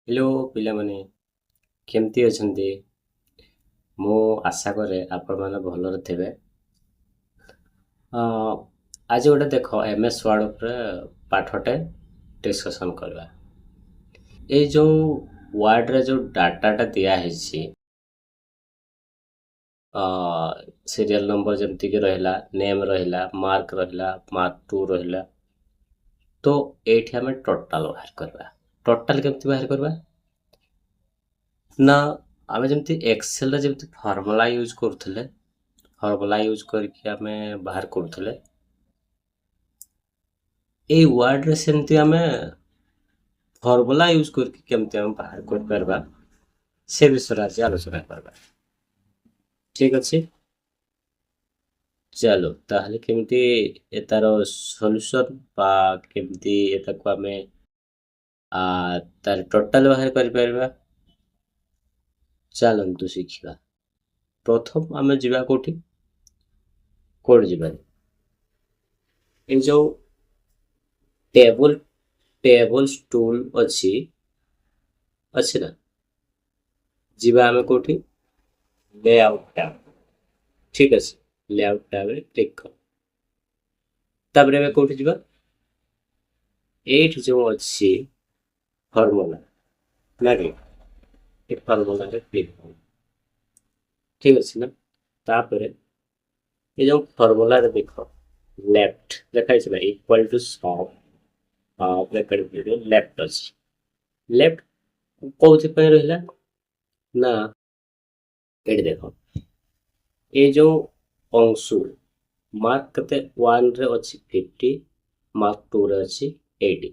Hello पिलाମାନେ କେମିତି ଅଛନ୍ତି? ମୁଁ ଆଶା କରେ ଆପଣମାନେ ଭଲରେ ଥିବେ। ଆଜି ଗୋଟେ ଦେଖ MS ୱାର୍ଡ ଉପରେ ପାଠଟେ ଡିସ୍କସନ୍ କରିବା। ଏଇ ଯୋଉ ୱାର୍ଡରେ ଯୋଉ ଡାଟାଟା ଦିଆହେଇଛି, ସିରିଆଲ ନମ୍ବର ଯେମିତିକି ରହିଲା, ନେମ୍ ରହିଲା, ମାର୍କ ରହିଲା, ମାର୍କ 2 ରହିଲା। ତ ଏଇଠି ଆମେ ଟୋଟାଲ ବାହାର କରିବା। ଟୋଟାଲ କେମିତି ବାହାର କରିବା? ନା ଆମେ ଯେମିତି ଏକ୍ସେଲରେ ଯେମିତି ଫର୍ମୁଲା ୟୁଜ୍ କରୁଥିଲେ, ଫର୍ମୁଲା ୟୁଜ୍ କରିକି ଆମେ ବାହାର କରୁଥିଲେ, ଏଇ ୱାର୍ଡରେ ସେମିତି ଆମେ ଫର୍ମୁଲା ୟୁଜ୍ କରିକି କେମିତି ଆମେ ବାହାର କରିପାରିବା ସେ ବିଷୟରେ ଆଜି ଆଲୋଚନା କରିବା। ଠିକ ଅଛି, ଚାଲୁ ତାହେଲେ କେମିତି ତାର ସଲ୍ୟୁସନ ବା କେମିତି ଏଟାକୁ ଆମେ ତାର ଟୋଟାଲ ବାହାର କରିପାରିବା ଚାଲନ୍ତୁ ଶିଖିବା। ପ୍ରଥମ ଆମେ ଯିବା କୋଉଠି ଯିବା? ଏଇ ଯୋଉ ଟେବୁଲ ଟୁଲ ଅଛି ନା, ଯିବା ଆମେ କୋଉଠି? Layout tab. ଠିକ ଅଛି, ଲେଆଉଟ ଟ୍ୟାବରେ କ୍ଲିକ୍ କର। ତାପରେ ଆମେ କୋଉଠି ଯିବା? ଏଇଠି ଯୋଉ ଅଛି ଫର୍ମୁଲା, ନାକି ଏ ଫର୍ମୁଲାରେ କ୍ଲିକ୍ କର। ଠିକ ଅଛି ନା, ତାପରେ ଏ ଯୋଉ ଫର୍ମୁଲାରେ ଦେଖ ଲେଫ୍ଟ ଲେଖା ହେଇଛି ନା, ଇକ୍ୱାଲ ଟୁ ସମ୍ ବ୍ରାକେଟ ଭିତରେ ଲେଫ୍ଟ ଅଛି। ଲେଫ୍ଟ କୋଉଥିପାଇଁ ରହିଲା ନା, ଏଠି ଦେଖ ଏଇ ଯୋଉ ଅଂଶୁ ମାର୍କ କେତେ 1 ରେ ଅଛି 50, ମାର୍କ 2 ରେ ଅଛି 80।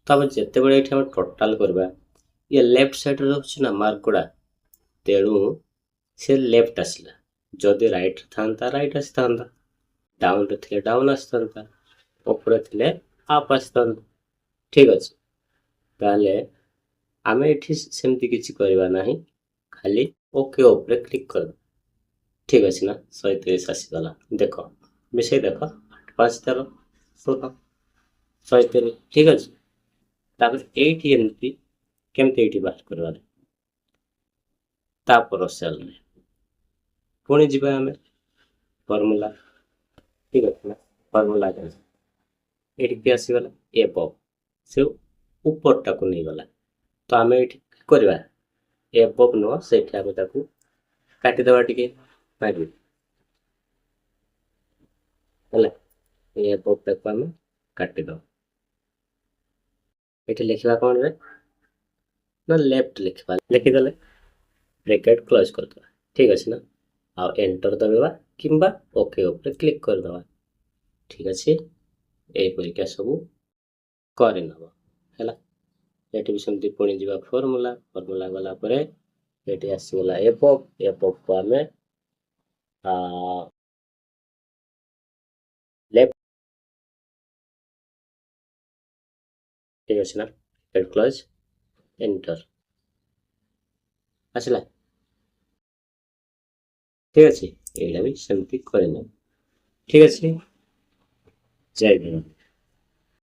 ତ ଆମେ ଯେତେବେଳେ ଏଠି ଆମେ ଟୋଟାଲ କରିବା, ଇଏ ଲେଫ୍ଟ ସାଇଡରେ ରହୁଛି ନା ମାର୍କ ଗୁଡା, ତେଣୁ ସେ ଲେଫ୍ଟ ଆସିଲା। ଯଦି ରାଇଟ ଥାନ୍ତା ରାଇଟ ଆସିଥାନ୍ତା, ଡାଉନରେ ଥିଲେ ଡାଉନ ଆସିଥାନ୍ତା, ଉପରେ ଥିଲେ ଅପ୍ ଆସିଥାନ୍ତା। ଠିକ ଅଛି, ତାହେଲେ ଆମେ ଏଠି ସେମିତି କିଛି କରିବା ନାହିଁ, ଖାଲି ଓକେ ଉପରେ କ୍ଲିକ୍ କରିଦେବା। ଠିକ ଅଛି ନା, 130 ଆସିଗଲା। ଦେଖ ମିଶେଇ ଦେଖ, 5 13 16 130। ଠିକ ଅଛି, ତାପରେ ଏଇଠି ଏମିତି କେମିତି ଏଇଠି ବାହାର କରିବାର, ତାପର ସେଲରେ ପୁଣି ଯିବା ଆମେ ଫର୍ମୁଲା। ଠିକ ଅଛି ନା, ଫର୍ମୁଲା ଏଠିକି ଆସିଗଲା ଏବଭ, ସେ ଉପରଟାକୁ ନେଇଗଲା। ତ ଆମେ ଏଠି କି କରିବା? ଏବଭ ନୁହଁ, ସେଇଠି ଆମେ ତାକୁ କାଟିଦେବା ଟିକେ, ମାରିବି ହେଲା। ଏ ଏବଭଟାକୁ ଆମେ କାଟିଦେବା। ଏଠି ଲେଖିବା କଣରେ ନା, ଲେଫ୍ଟ ଲେଖିବା। ଲେଖିଦେଲେ ବ୍ରେକେଟ କ୍ଲୋଜ କରିଦେବା। ଠିକ ଅଛି ନା, ଆଉ ଏଣ୍ଟର ଦବାଇବା କିମ୍ବା ଓକେ ଉପରେ କ୍ଲିକ୍ କରିଦେବା। ଠିକ ଅଛି, ଏଇପରିକା ସବୁ କରିନେବ ହେଲା। ଏଠି ବି ସେମିତି ପୁଣି ଯିବା ଫର୍ମୁଲା ଗଲା ପରେ ଏଠି ଆସିଗଲା ଏବଭକୁ ଆମେ ଲେଫ୍ଟ। ଠିକ ଅଛି ନା, କ୍ଲୋଜ ଏଣ୍ଟର ଆସିଲା। ଠିକ ଅଛି, ଏଇଟା ବି ସେମିତି କରିନେବ। ଠିକ ଅଛି, ଜୟ ଗୁରୁ।